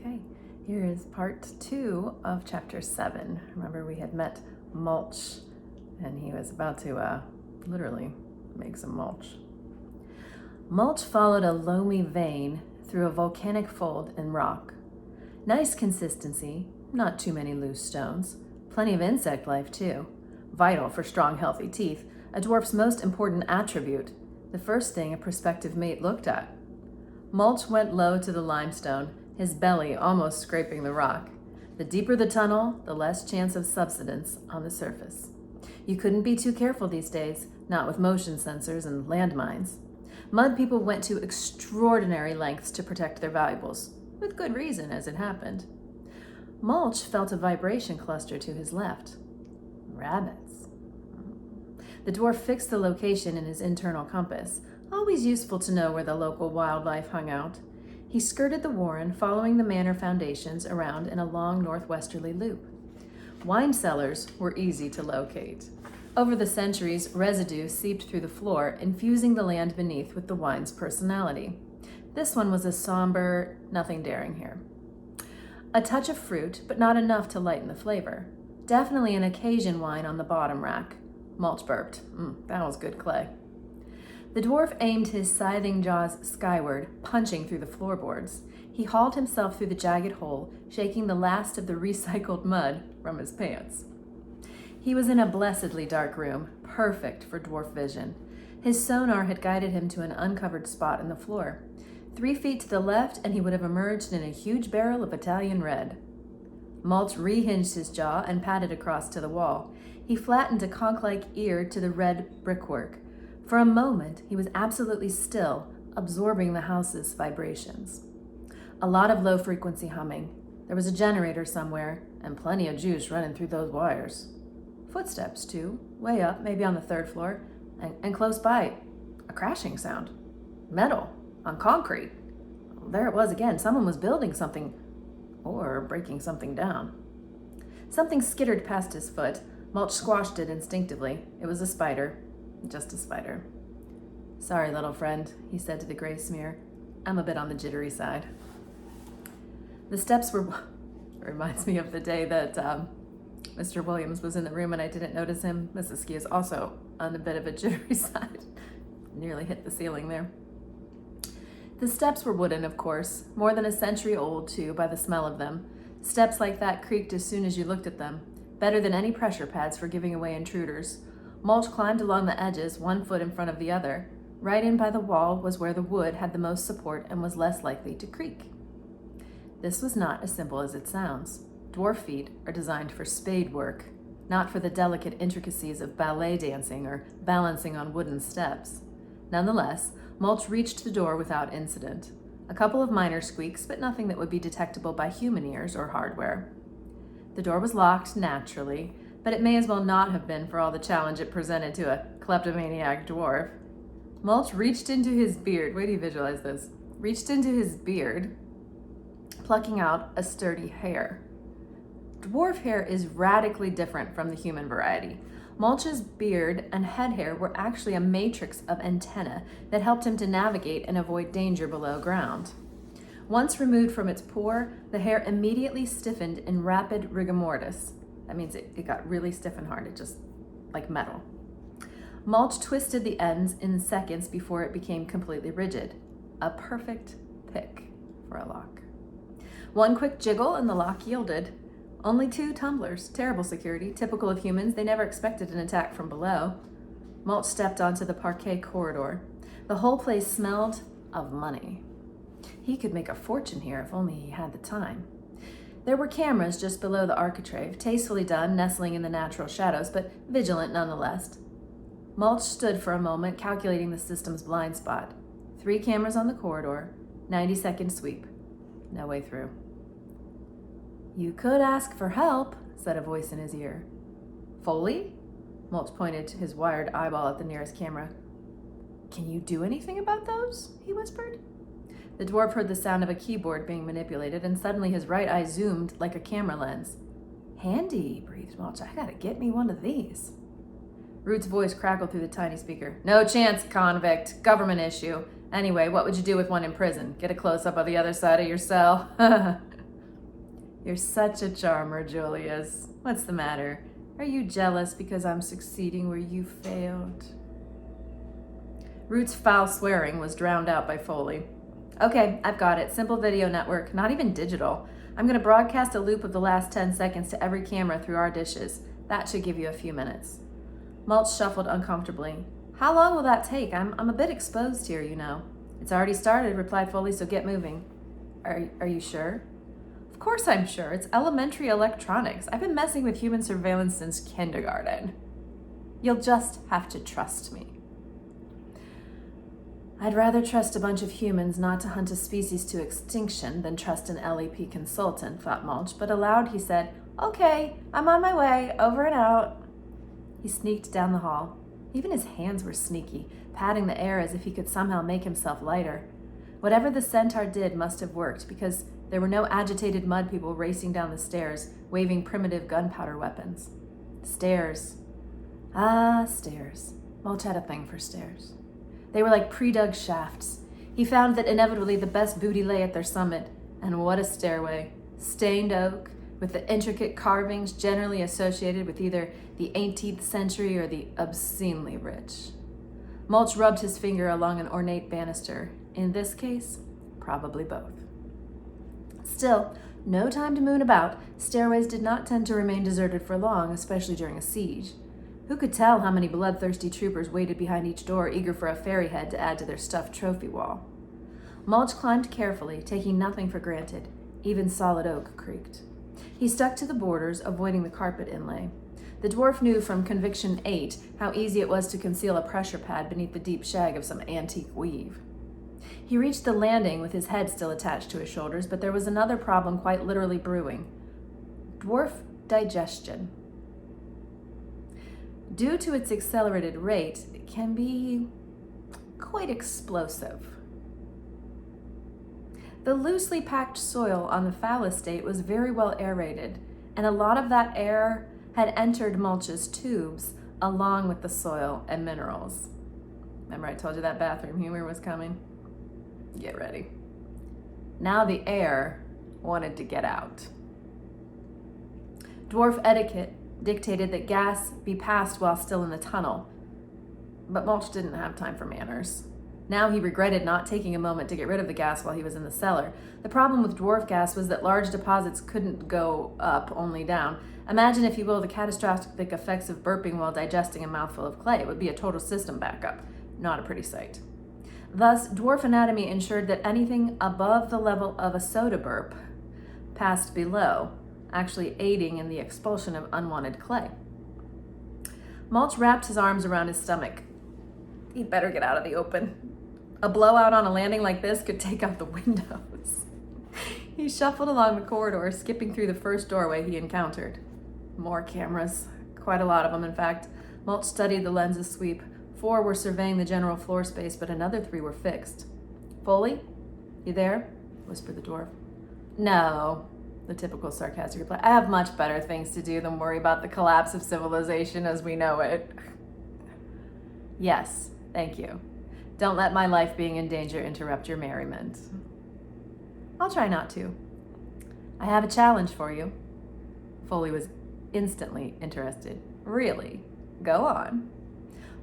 Okay, here is part 2 of chapter 7. Remember, we had met Mulch, and he was about to literally make some mulch. Mulch followed a loamy vein through a volcanic fold in rock. Nice consistency, not too many loose stones, plenty of insect life too. Vital for strong, healthy teeth, a dwarf's most important attribute, the first thing a prospective mate looked at. Mulch went low to the limestone, his belly almost scraping the rock. The deeper the tunnel, the less chance of subsidence on the surface. You couldn't be too careful these days, not with motion sensors and landmines. Mud people went to extraordinary lengths to protect their valuables, with good reason as it happened. Mulch felt a vibration cluster to his left. Rabbits. The dwarf fixed the location in his internal compass, always useful to know where the local wildlife hung out. He skirted the warren, following the manor foundations around in a long northwesterly loop. Wine cellars were easy to locate. Over the centuries, residue seeped through the floor, infusing the land beneath with the wine's personality. This one was a somber, nothing daring here. A touch of fruit, but not enough to lighten the flavor. Definitely an occasion wine on the bottom rack. Mulch burped. That was good clay. The dwarf aimed his scything jaws skyward, punching through the floorboards. He hauled himself through the jagged hole, shaking the last of the recycled mud from his pants. He was in a blessedly dark room, perfect for dwarf vision. His sonar had guided him to an uncovered spot in the floor. 3 feet to the left, and he would have emerged in a huge barrel of Italian red. Mulch rehinged his jaw and patted across to the wall. He flattened a conch-like ear to the red brickwork. For a moment, he was absolutely still, absorbing the house's vibrations. A lot of low-frequency humming. There was a generator somewhere, and plenty of juice running through those wires. Footsteps, too, way up, maybe on the 3rd floor, and close by, a crashing sound. Metal, on concrete. There it was again. Someone was building something, or breaking something down. Something skittered past his foot. Mulch squashed it instinctively. It was a spider. Just a spider. "Sorry, little friend," he said to the gray smear. "I'm a bit on the jittery side." The steps were... reminds me of the day that Mr. Williams was in the room and I didn't notice him. Mrs. Ski is also on a bit of a jittery side. Nearly hit the ceiling there. The steps were wooden, of course, more than a century old, too, by the smell of them. Steps like that creaked as soon as you looked at them, better than any pressure pads for giving away intruders. Mulch climbed along the edges, 1 foot in front of the other. Right in by the wall was where the wood had the most support and was less likely to creak. This was not as simple as it sounds. Dwarf feet are designed for spade work, not for the delicate intricacies of ballet dancing or balancing on wooden steps. Nonetheless, Mulch reached the door without incident. A couple of minor squeaks, but nothing that would be detectable by human ears or hardware. The door was locked, naturally, but it may as well not have been for all the challenge it presented to a kleptomaniac dwarf. Mulch reached into his beard. Wait till you visualize this. Reached into his beard, plucking out a sturdy hair. Dwarf hair is radically different from the human variety. Mulch's beard and head hair were actually a matrix of antennae that helped him to navigate and avoid danger below ground. Once removed from its pore, the hair immediately stiffened in rapid rigor mortis. That means it got really stiff and hard, it just like metal. Mulch twisted the ends in seconds before it became completely rigid. A perfect pick for a lock. 1 quick jiggle and the lock yielded. Only 2 tumblers, terrible security, typical of humans. They never expected an attack from below. Mulch stepped onto the parquet corridor. The whole place smelled of money. He could make a fortune here if only he had the time. There were cameras just below the architrave, tastefully done, nestling in the natural shadows, but vigilant nonetheless. Mulch stood for a moment, calculating the system's blind spot. 3 cameras on the corridor, 90-second sweep. No way through. "You could ask for help," said a voice in his ear. "Foley?" Mulch pointed to his wired eyeball at the nearest camera. "Can you do anything about those?" he whispered. The dwarf heard the sound of a keyboard being manipulated, and suddenly his right eye zoomed like a camera lens. "Handy," breathed Mulch. "I gotta get me one of these." Root's voice crackled through the tiny speaker. "No chance, convict. Government issue. Anyway, what would you do with one in prison? Get a close-up of the other side of your cell?" You're such a charmer, Julius. What's the matter? Are you jealous because I'm succeeding where you failed? Root's foul swearing was drowned out by Foley. Okay, I've got it. Simple video network, not even digital. I'm going to broadcast a loop of the last 10 seconds to every camera through our dishes. That should give you a few minutes. Mulch shuffled uncomfortably. How long will that take? I'm a bit exposed here, you know. It's already started, replied Foley, so get moving. Are you sure? Of course I'm sure. It's elementary electronics. I've been messing with human surveillance since kindergarten. You'll just have to trust me. I'd rather trust a bunch of humans not to hunt a species to extinction than trust an LEP consultant, thought Mulch, but aloud he said, Okay, I'm on my way, over and out. He sneaked down the hall. Even his hands were sneaky, patting the air as if he could somehow make himself lighter. Whatever the centaur did must have worked, because there were no agitated mud people racing down the stairs, waving primitive gunpowder weapons. Stairs. Ah, stairs. Mulch had a thing for stairs. They were like pre-dug shafts. He found that inevitably the best booty lay at their summit. And what a stairway. Stained oak, with the intricate carvings generally associated with either the 18th century or the obscenely rich. Mulch rubbed his finger along an ornate banister. In this case, probably both. Still, no time to moon about. Stairways did not tend to remain deserted for long, especially during a siege. Who could tell how many bloodthirsty troopers waited behind each door, eager for a fairy head to add to their stuffed trophy wall? Mulch climbed carefully, taking nothing for granted. Even solid oak creaked. He stuck to the borders, avoiding the carpet inlay. The dwarf knew from Conviction 8 how easy it was to conceal a pressure pad beneath the deep shag of some antique weave. He reached the landing with his head still attached to his shoulders, but there was another problem quite literally brewing. Dwarf digestion. Due to its accelerated rate, it can be quite explosive. The loosely packed soil on the Fowl estate was very well aerated, and a lot of that air had entered Mulch's tubes along with the soil and minerals. Remember I told you that bathroom humor was coming? Get ready. Now the air wanted to get out. Dwarf etiquette dictated that gas be passed while still in the tunnel, but Mulch didn't have time for manners. Now he regretted not taking a moment to get rid of the gas while he was in the cellar. The problem with dwarf gas was that large deposits couldn't go up, only down. Imagine, if you will, the catastrophic effects of burping while digesting a mouthful of clay. It would be a total system backup. Not a pretty sight. Thus, dwarf anatomy ensured that anything above the level of a soda burp passed below, actually aiding in the expulsion of unwanted clay. Mulch wrapped his arms around his stomach. He'd better get out of the open. A blowout on a landing like this could take out the windows. He shuffled along the corridor, skipping through the first doorway he encountered. More cameras. Quite a lot of them, in fact. Mulch studied the lens's sweep. 4 were surveying the general floor space, but another 3 were fixed. Foley? You there? Whispered the dwarf. No. The typical sarcastic reply. I have much better things to do than worry about the collapse of civilization as we know it. Yes, thank you. Don't let my life being in danger interrupt your merriment. I'll try not to. I have a challenge for you. Foley was instantly interested. Really? Go on.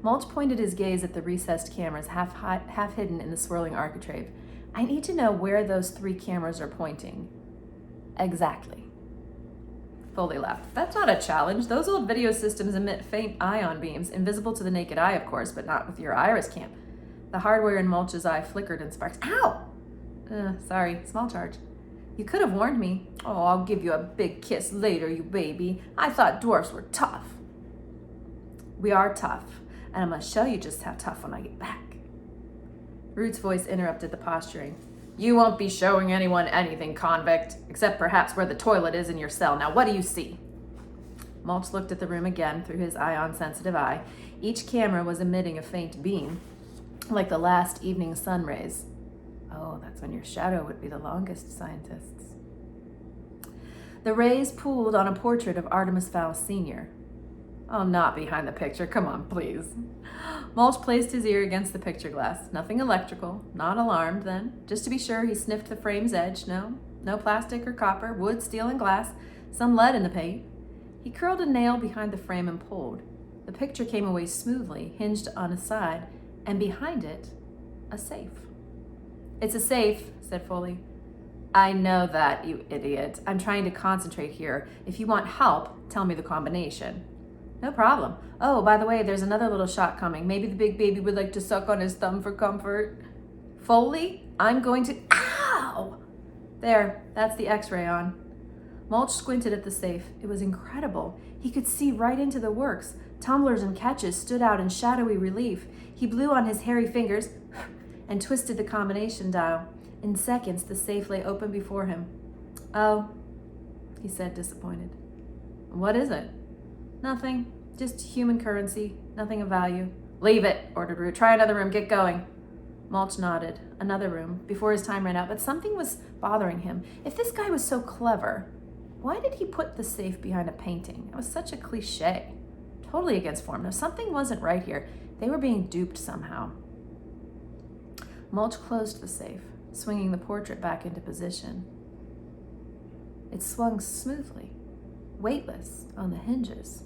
Mulch pointed his gaze at the recessed cameras half hidden in the swirling architrave. I need to know where those 3 cameras are pointing. Exactly. Foley laughed. That's not a challenge. Those old video systems emit faint ion beams, invisible to the naked eye, of course, but not with your iris cam. The hardware in Mulch's eye flickered and sparks. Ow! Sorry, small charge. You could have warned me. Oh, I'll give you a big kiss later, you baby. I thought dwarfs were tough. We are tough, and I'm going to show you just how tough when I get back. Root's voice interrupted the posturing. You won't be showing anyone anything, convict, except perhaps where the toilet is in your cell. Now, what do you see? Mulch looked at the room again through his ion-sensitive eye. Each camera was emitting a faint beam, like the last evening sun rays. Oh, that's when your shadow would be the longest, scientists. The rays pooled on a portrait of Artemis Fowl Sr. Oh, not behind the picture. Come on, please. Mulch placed his ear against the picture glass. Nothing electrical. Not alarmed, then. Just to be sure, he sniffed the frame's edge. No, No plastic or copper, wood, steel, and glass, some lead in the paint. He curled a nail behind the frame and pulled. The picture came away smoothly, hinged on a side, and behind it, a safe. "It's a safe," said Foley. "I know that, you idiot. I'm trying to concentrate here. If you want help, tell me the combination." "No problem. Oh, by the way, there's another little shot coming. Maybe the big baby would like to suck on his thumb for comfort." "Foley, I'm going to..." Ow! There, that's the x-ray on. Mulch squinted at the safe. It was incredible. He could see right into the works. Tumblers and catches stood out in shadowy relief. He blew on his hairy fingers and twisted the combination dial. In seconds, the safe lay open before him. "Oh," he said, disappointed. "What is it?" "Nothing. Just human currency. Nothing of value." "Leave it," ordered Root. "Try another room. Get going." Mulch nodded. Another room, before his time ran out, but something was bothering him. If this guy was so clever, why did he put the safe behind a painting? It was such a cliche. Totally against form. No, something wasn't right here. They were being duped somehow. Mulch closed the safe, swinging the portrait back into position. It swung smoothly, weightless on the hinges.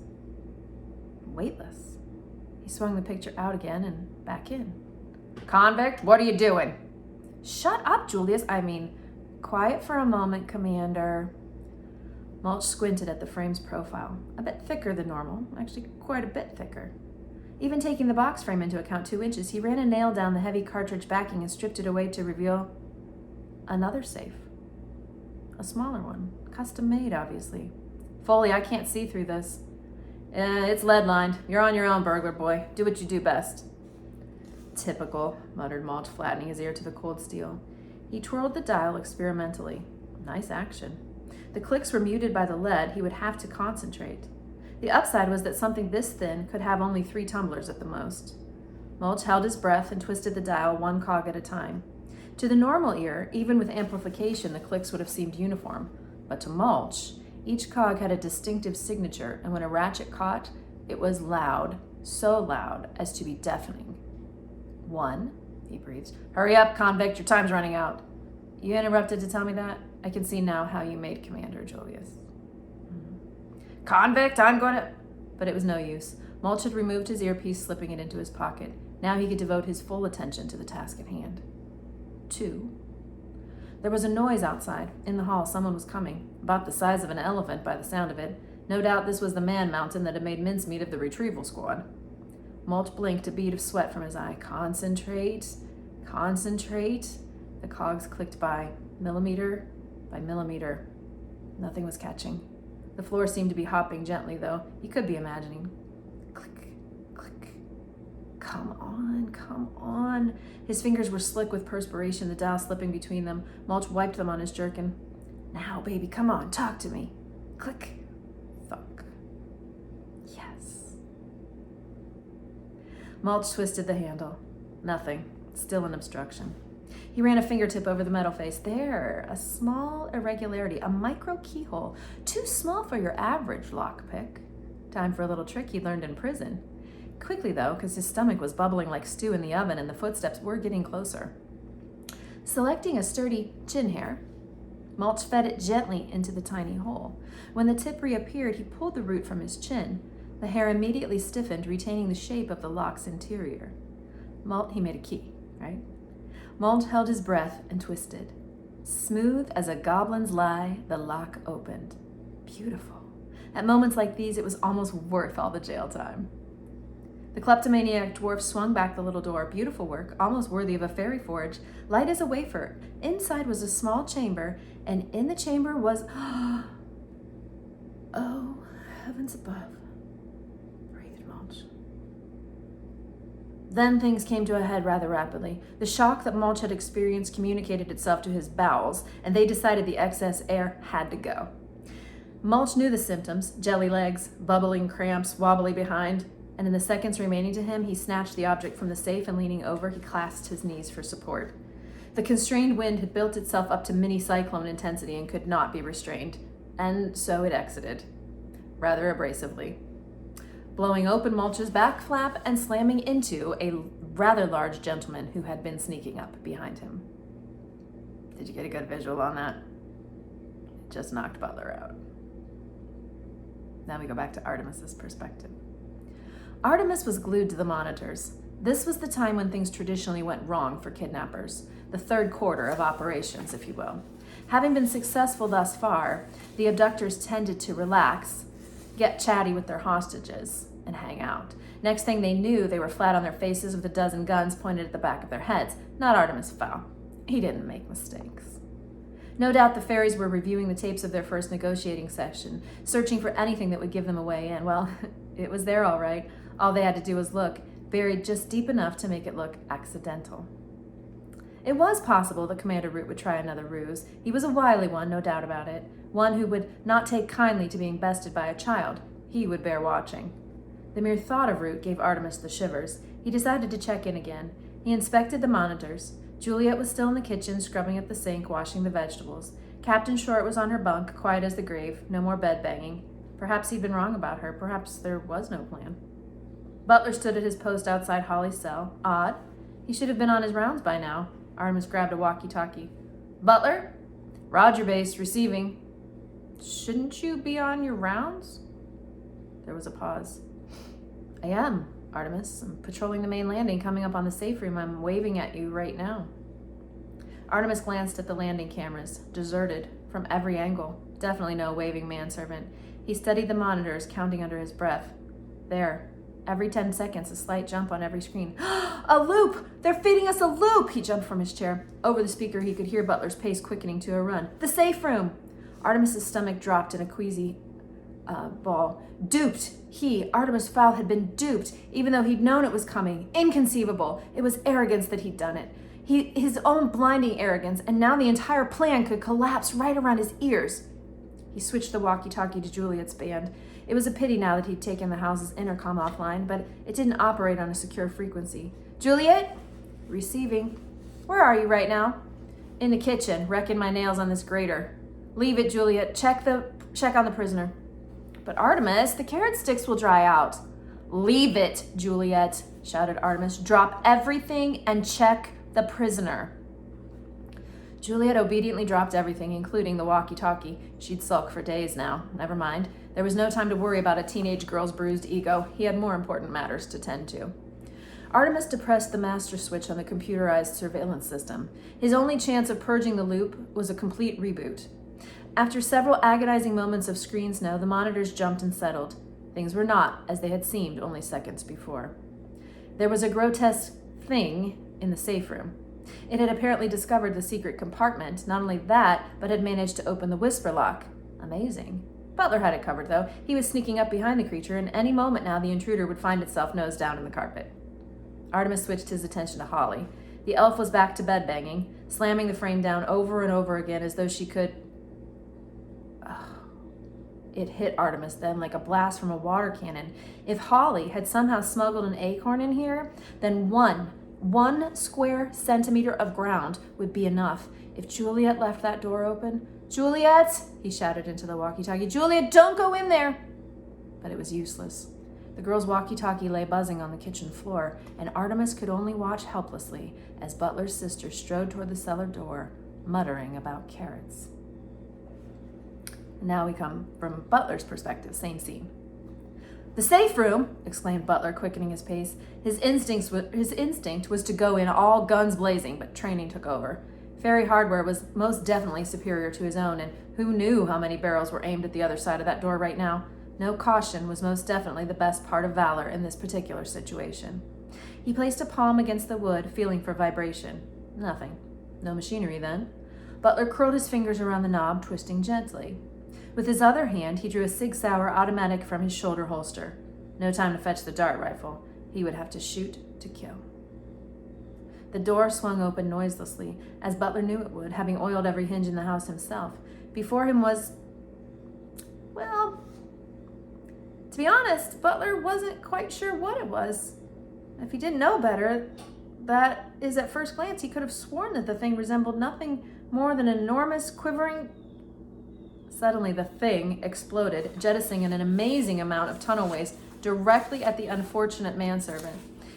Weightless. He swung the picture out again and back in. "Convict, what are you doing?" "Shut up, Julius. Quiet for a moment, Commander." Mulch squinted at the frame's profile. A bit thicker than normal, actually quite a bit thicker. Even taking the box frame into account, 2 inches, he ran a nail down the heavy cartridge backing and stripped it away to reveal another safe. A smaller one, custom made, obviously. "Foley, I can't see through this." It's lead-lined. You're on your own, burglar boy. Do what you do best." "Typical," muttered Mulch, flattening his ear to the cold steel. He twirled the dial experimentally. Nice action. The clicks were muted by the lead. He would have to concentrate. The upside was that something this thin could have only 3 tumblers at the most. Mulch held his breath and twisted the dial 1 cog at a time. To the normal ear, even with amplification, the clicks would have seemed uniform. But to Mulch, each cog had a distinctive signature, and when a ratchet caught, it was loud, so loud as to be deafening. "1," he breathed. "Hurry up, convict, your time's running out." "You interrupted to tell me that? I can see now how you made Commander, Julius." "Convict, I'm going to..." But it was no use. Mulch had removed his earpiece, slipping it into his pocket. Now he could devote his full attention to the task at hand. 2. There was a noise outside. In the hall, someone was coming, about the size of an elephant by the sound of it. No doubt this was the man mountain that had made mincemeat of the retrieval squad. Mulch blinked, a bead of sweat from his eye. Concentrate. Concentrate. The cogs clicked by, millimeter by millimeter. Nothing was catching. The floor seemed to be hopping gently, though. He could be imagining. Click, click. Come on, come on. His fingers were slick with perspiration, the dial slipping between them. Mulch wiped them on his jerkin. "Now, baby, come on, talk to me." Click, thunk. Yes. Mulch twisted the handle. Nothing. Still an obstruction. He ran a fingertip over the metal face. There, a small irregularity, a micro keyhole, too small for your average lockpick. Time for a little trick he learned in prison. Quickly, though, because his stomach was bubbling like stew in the oven and the footsteps were getting closer. Selecting a sturdy chin hair, Mulch fed it gently into the tiny hole. When the tip reappeared, he pulled the root from his chin. The hair immediately stiffened, retaining the shape of the lock's interior. He made a key, right? Mulch held his breath and twisted. Smooth as a goblin's lie, the lock opened. Beautiful. At moments like these, it was almost worth all the jail time. The kleptomaniac dwarf swung back the little door. Beautiful work, almost worthy of a fairy forge, light as a wafer. Inside was a small chamber, and in the chamber was... Oh, heavens above, breathed Mulch. Then things came to a head rather rapidly. The shock that Mulch had experienced communicated itself to his bowels, and they decided the excess air had to go. Mulch knew the symptoms: jelly legs, bubbling cramps, wobbly behind, and in the seconds remaining to him, he snatched the object from the safe and leaning over, he clasped his knees for support. The constrained wind had built itself up to mini cyclone intensity and could not be restrained, and so it exited, rather abrasively, blowing open Mulch's back flap and slamming into a rather large gentleman who had been sneaking up behind him. Did you get a good visual on that? just knocked Butler out. Now we go back to Artemis's perspective. Artemis was glued to the monitors. This was the time when things traditionally went wrong for kidnappers, the third quarter of operations, if you will. Having been successful thus far, the abductors tended to relax, get chatty with their hostages, and hang out. Next thing they knew, they were flat on their faces with a dozen guns pointed at the back of their heads. Not Artemis Fowl. He didn't make mistakes. No doubt the fairies were reviewing the tapes of their first negotiating session, searching for anything that would give them a way in. Well, it was there all right. All they had to do was look, buried just deep enough to make it look accidental. It was possible that Commander Root would try another ruse. He was a wily one, no doubt about it. One who would not take kindly to being bested by a child. He would bear watching. The mere thought of Root gave Artemis the shivers. He decided to check in again. He inspected the monitors. Juliet was still in the kitchen, scrubbing at the sink, washing the vegetables. Captain Short was on her bunk, quiet as the grave, no more bed banging. Perhaps he'd been wrong about her. Perhaps there was no plan. Butler stood at his post outside Holly's cell. Odd. He should have been on his rounds by now. Artemis grabbed a walkie-talkie. Butler? Roger base, receiving. Shouldn't you be on your rounds? There was a pause. I am, Artemis. I'm patrolling the main landing, coming up on the safe room. I'm waving at you right now. Artemis glanced at the landing cameras, deserted from every angle. Definitely no waving manservant. He studied the monitors, counting under his breath. There. Every 10 seconds, a slight jump on every screen. A loop! They're feeding us a loop! He jumped from his chair. Over the speaker, he could hear Butler's pace quickening to a run. The safe room! Artemis's stomach dropped in a queasy ball. Duped! He, Artemis Fowl, had been duped, even though he'd known it was coming. Inconceivable. It was arrogance that he'd done it. His own blinding arrogance, and now the entire plan could collapse right around his ears. He switched the walkie-talkie to Juliet's band. It was a pity now that he'd taken the house's intercom offline, but it didn't operate on a secure frequency. Juliet? Receiving. Where are you right now? In the kitchen, wrecking my nails on this grater. Leave it, Juliet. Check on the prisoner. But Artemis, the carrot sticks will dry out. Leave it, Juliet, shouted Artemis. Drop everything and check the prisoner. Juliet obediently dropped everything, including the walkie-talkie. She'd sulk for days now. Never mind. There was no time to worry about a teenage girl's bruised ego. He had more important matters to tend to. Artemis depressed the master switch on the computerized surveillance system. His only chance of purging the loop was a complete reboot. After several agonizing moments of screen snow, the monitors jumped and settled. Things were not as they had seemed only seconds before. There was a grotesque thing in the safe room. It had apparently discovered the secret compartment. Not only that, but had managed to open the whisper lock. Amazing. Butler had it covered, though. He was sneaking up behind the creature, and any moment now the intruder would find itself nose down in the carpet. Artemis switched his attention to Holly. The elf was back to bed banging, slamming the frame down over and over again as though she could... It hit Artemis then like a blast from a water cannon. If Holly had somehow smuggled an acorn in here, then one square centimeter of ground would be enough. If Juliet left that door open... Juliet! He shouted into the walkie-talkie. Juliet, don't go in there! But it was useless. The girl's walkie-talkie lay buzzing on the kitchen floor, and Artemis could only watch helplessly as Butler's sister strode toward the cellar door, muttering about carrots. Now we come from Butler's perspective, same scene. The safe room, exclaimed Butler, quickening his pace. His instinct was to go in all guns blazing, but training took over. Fairy hardware was most definitely superior to his own, and who knew how many barrels were aimed at the other side of that door right now? No caution was most definitely the best part of valor in this particular situation. He placed a palm against the wood, feeling for vibration. Nothing. No machinery, then. Butler curled his fingers around the knob, twisting gently. With his other hand, he drew a Sig Sauer automatic from his shoulder holster. No time to fetch the dart rifle. He would have to shoot to kill. The door swung open noiselessly, as Butler knew it would, having oiled every hinge in the house himself. Before him was... well, to be honest, Butler wasn't quite sure what it was. If he didn't know better, that is, at first glance, he could have sworn that the thing resembled nothing more than an enormous, quivering... Suddenly, the thing exploded, jettisoning an amazing amount of tunnel waste directly at the unfortunate manservant.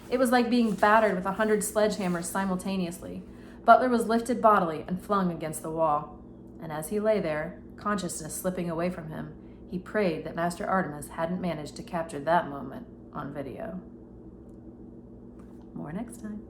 It was like being battered with 100 sledgehammers simultaneously. Butler was lifted bodily and flung against the wall. And as he lay there, consciousness slipping away from him, he prayed that Master Artemis hadn't managed to capture that moment on video. More next time.